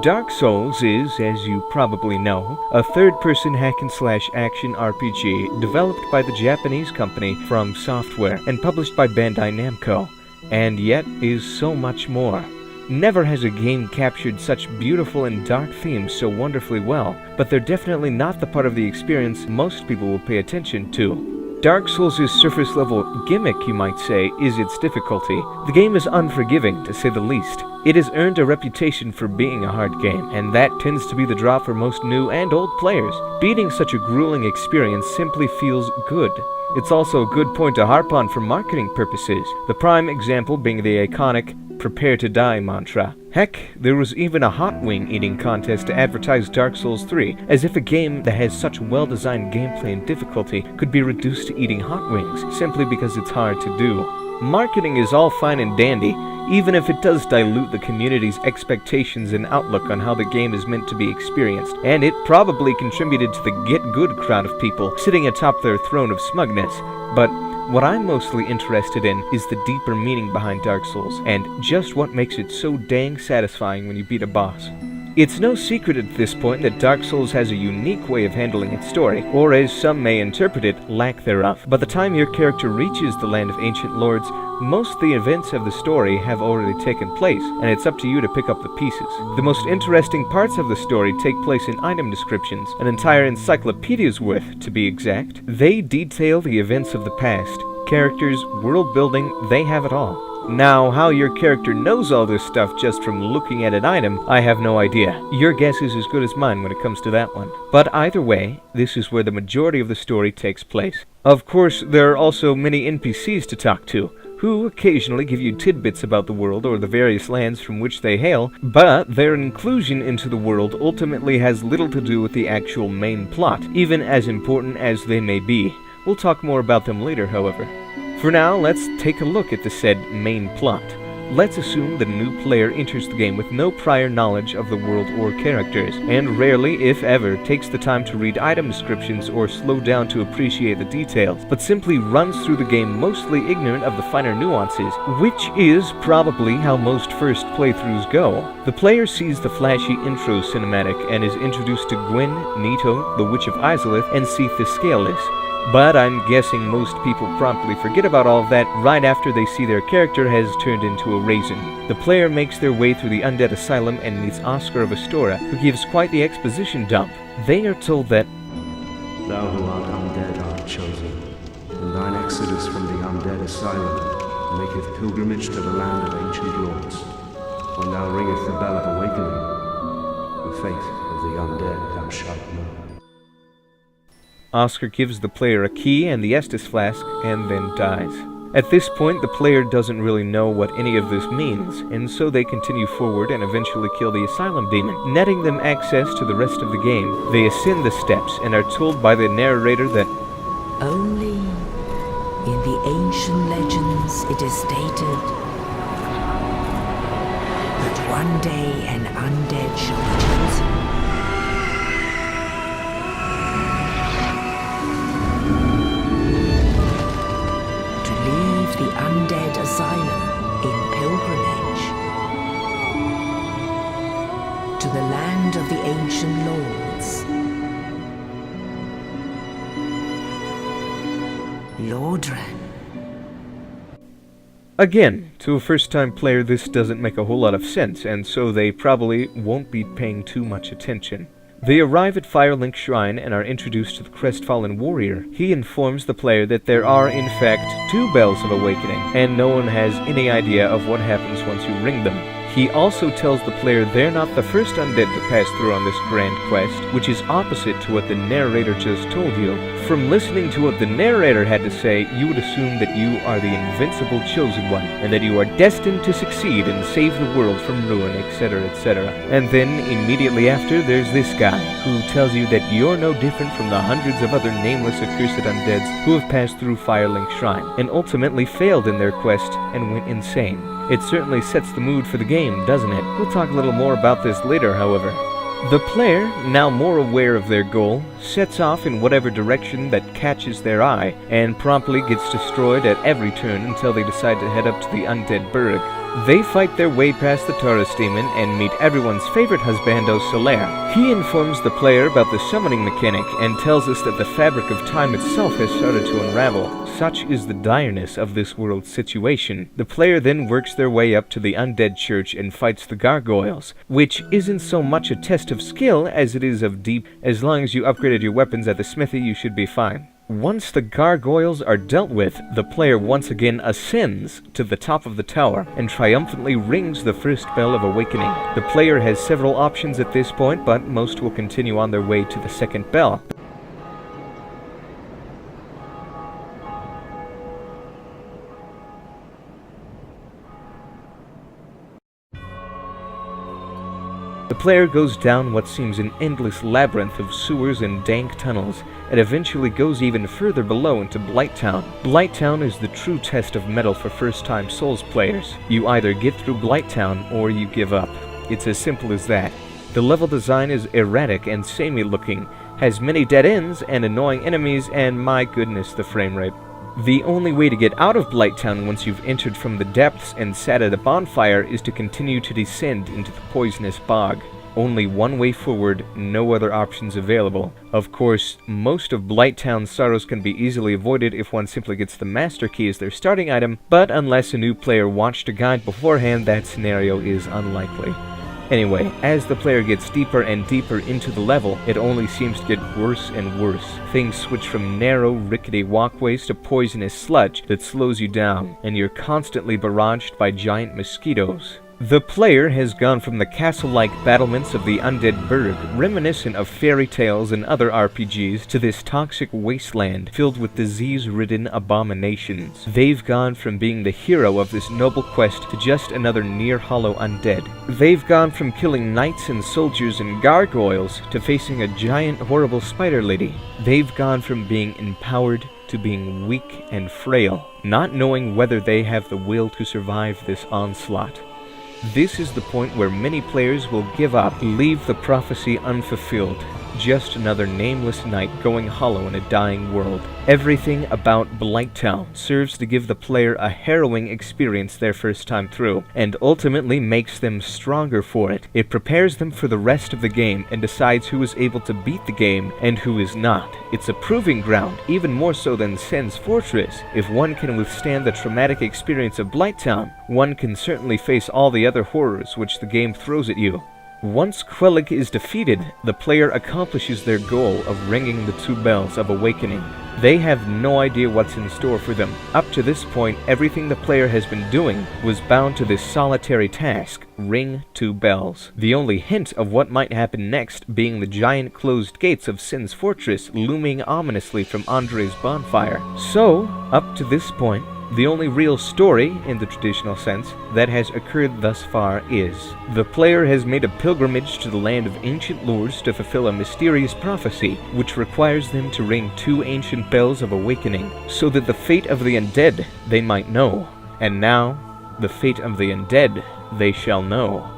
Dark Souls is, as you probably know, a third-person hack-and-slash action RPG developed by the Japanese company From Software and published by Bandai Namco, and yet is so much more. Never has a game captured such beautiful and dark themes so wonderfully well, but they're definitely not the part of the experience most people will pay attention to. Dark Souls' surface-level gimmick, you might say, is its difficulty. The game is unforgiving, to say the least. It has earned a reputation for being a hard game, and that tends to be the draw for most new and old players. Beating such a grueling experience simply feels good. It's also a good point to harp on for marketing purposes, the prime example being the iconic "Prepare to Die" mantra. Heck, there was even a hot wing eating contest to advertise Dark Souls 3, as if a game that has such well-designed gameplay and difficulty could be reduced to eating hot wings, simply because it's hard to do. Marketing is all fine and dandy, even if it does dilute the community's expectations and outlook on how the game is meant to be experienced, and it probably contributed to the get-good crowd of people sitting atop their throne of smugness. But what I'm mostly interested in is the deeper meaning behind Dark Souls, and just what makes it so dang satisfying when you beat a boss. It's no secret at this point that Dark Souls has a unique way of handling its story, or as some may interpret it, lack thereof. By the time your character reaches the Land of Ancient Lords, most of the events of the story have already taken place, and it's up to you to pick up the pieces. The most interesting parts of the story take place in item descriptions, an entire encyclopedia's worth, to be exact. They detail the events of the past. Characters, world building, they have it all. Now, how your character knows all this stuff just from looking at an item, I have no idea. Your guess is as good as mine when it comes to that one. But either way, this is where the majority of the story takes place. Of course, there are also many NPCs to talk to, who occasionally give you tidbits about the world or the various lands from which they hail, but their inclusion into the world ultimately has little to do with the actual main plot, even as important as they may be. We'll talk more about them later, however. For now, let's take a look at the said main plot. Let's assume that a new player enters the game with no prior knowledge of the world or characters, and rarely, if ever, takes the time to read item descriptions or slow down to appreciate the details, but simply runs through the game mostly ignorant of the finer nuances, which is probably how most first playthroughs go. The player sees the flashy intro cinematic and is introduced to Gwyn, Nito, the Witch of Izalith, and Seath the Scaleless. But I'm guessing most people promptly forget about all of that right after they see their character has turned into a raisin. The player makes their way through the undead asylum and meets Oscar of Astora, who gives quite the exposition dump. They are told that, "Thou who art undead art chosen, and thine exodus from the undead asylum maketh pilgrimage to the land of ancient lords. When thou ringest the bell of awakening, the fate of the undead thou shalt know." Oscar gives the player a key and the Estus flask, and then dies. At this point, the player doesn't really know what any of this means, and so they continue forward and eventually kill the asylum demon, netting them access to the rest of the game. They ascend the steps and are told by the narrator that only in the ancient legends it is stated that one day an undead shall be chosen. The undead asylum in pilgrimage to the land of the ancient lords. Lordran. Again, to a first-time player this doesn't make a whole lot of sense, and so they probably won't be paying too much attention. They arrive at Firelink Shrine and are introduced to the crestfallen warrior. He informs the player that there are, in fact, 2 bells of awakening, and no one has any idea of what happens once you ring them. He also tells the player they're not the first undead to pass through on this grand quest, which is opposite to what the narrator just told you. From listening to what the narrator had to say, you would assume that you are the invincible chosen one, and that you are destined to succeed and save the world from ruin, etc., etc. And then, immediately after, there's this guy, who tells you that you're no different from the hundreds of other nameless accursed undeads who have passed through Firelink Shrine, and ultimately failed in their quest and went insane. It certainly sets the mood for the game, doesn't it? We'll talk a little more about this later, however. The player, now more aware of their goal, sets off in whatever direction that catches their eye, and promptly gets destroyed at every turn until they decide to head up to the undead burg. They fight their way past the Taurus demon and meet everyone's favorite husbando, Solaire. He informs the player about the summoning mechanic and tells us that the fabric of time itself has started to unravel. Such is the direness of this world's situation. The player then works their way up to the undead church and fights the gargoyles, which isn't so much a test of skill as it is of deep. As long as you upgraded your weapons at the smithy, you should be fine. Once the gargoyles are dealt with, the player once again ascends to the top of the tower and triumphantly rings the first bell of awakening. The player has several options at this point, but most will continue on their way to the second bell. The player goes down what seems an endless labyrinth of sewers and dank tunnels, and eventually goes even further below into Blighttown. Blighttown is the true test of metal for first-time Souls players. You either get through Blighttown or you give up. It's as simple as that. The level design is erratic and samey looking, has many dead ends and annoying enemies, and my goodness, the frame rate. The only way to get out of Blighttown once you've entered from the depths and sat at a bonfire is to continue to descend into the poisonous bog. Only one way forward, no other options available. Of course, most of Blighttown's sorrows can be easily avoided if one simply gets the master key as their starting item, but unless a new player watched a guide beforehand, that scenario is unlikely. Anyway, as the player gets deeper and deeper into the level, it only seems to get worse and worse. Things switch from narrow, rickety walkways to poisonous sludge that slows you down, and you're constantly barraged by giant mosquitoes. The player has gone from the castle-like battlements of the undead burg, reminiscent of fairy tales and other RPGs, to this toxic wasteland filled with disease-ridden abominations. They've gone from being the hero of this noble quest to just another near-hollow undead. They've gone from killing knights and soldiers and gargoyles to facing a giant, horrible spider lady. They've gone from being empowered to being weak and frail, not knowing whether they have the will to survive this onslaught. This is the point where many players will give up, leave the prophecy unfulfilled. Just another nameless night going hollow in a dying world. Everything about Blighttown serves to give the player a harrowing experience their first time through, and ultimately makes them stronger for it. It prepares them for the rest of the game and decides who is able to beat the game and who is not. It's a proving ground, even more so than Sen's Fortress. If one can withstand the traumatic experience of Blighttown, one can certainly face all the other horrors which the game throws at you. Once Quellig is defeated, the player accomplishes their goal of ringing the 2 bells of awakening. They have no idea what's in store for them. Up to this point, everything the player has been doing was bound to this solitary task: ring 2 bells. The only hint of what might happen next being the giant closed gates of Sen's Fortress looming ominously from Andre's bonfire. So, up to this point, the only real story, in the traditional sense, that has occurred thus far is the player has made a pilgrimage to the land of ancient lords to fulfill a mysterious prophecy, which requires them to ring 2 ancient bells of awakening, so that the fate of the undead they might know. And now, the fate of the undead they shall know.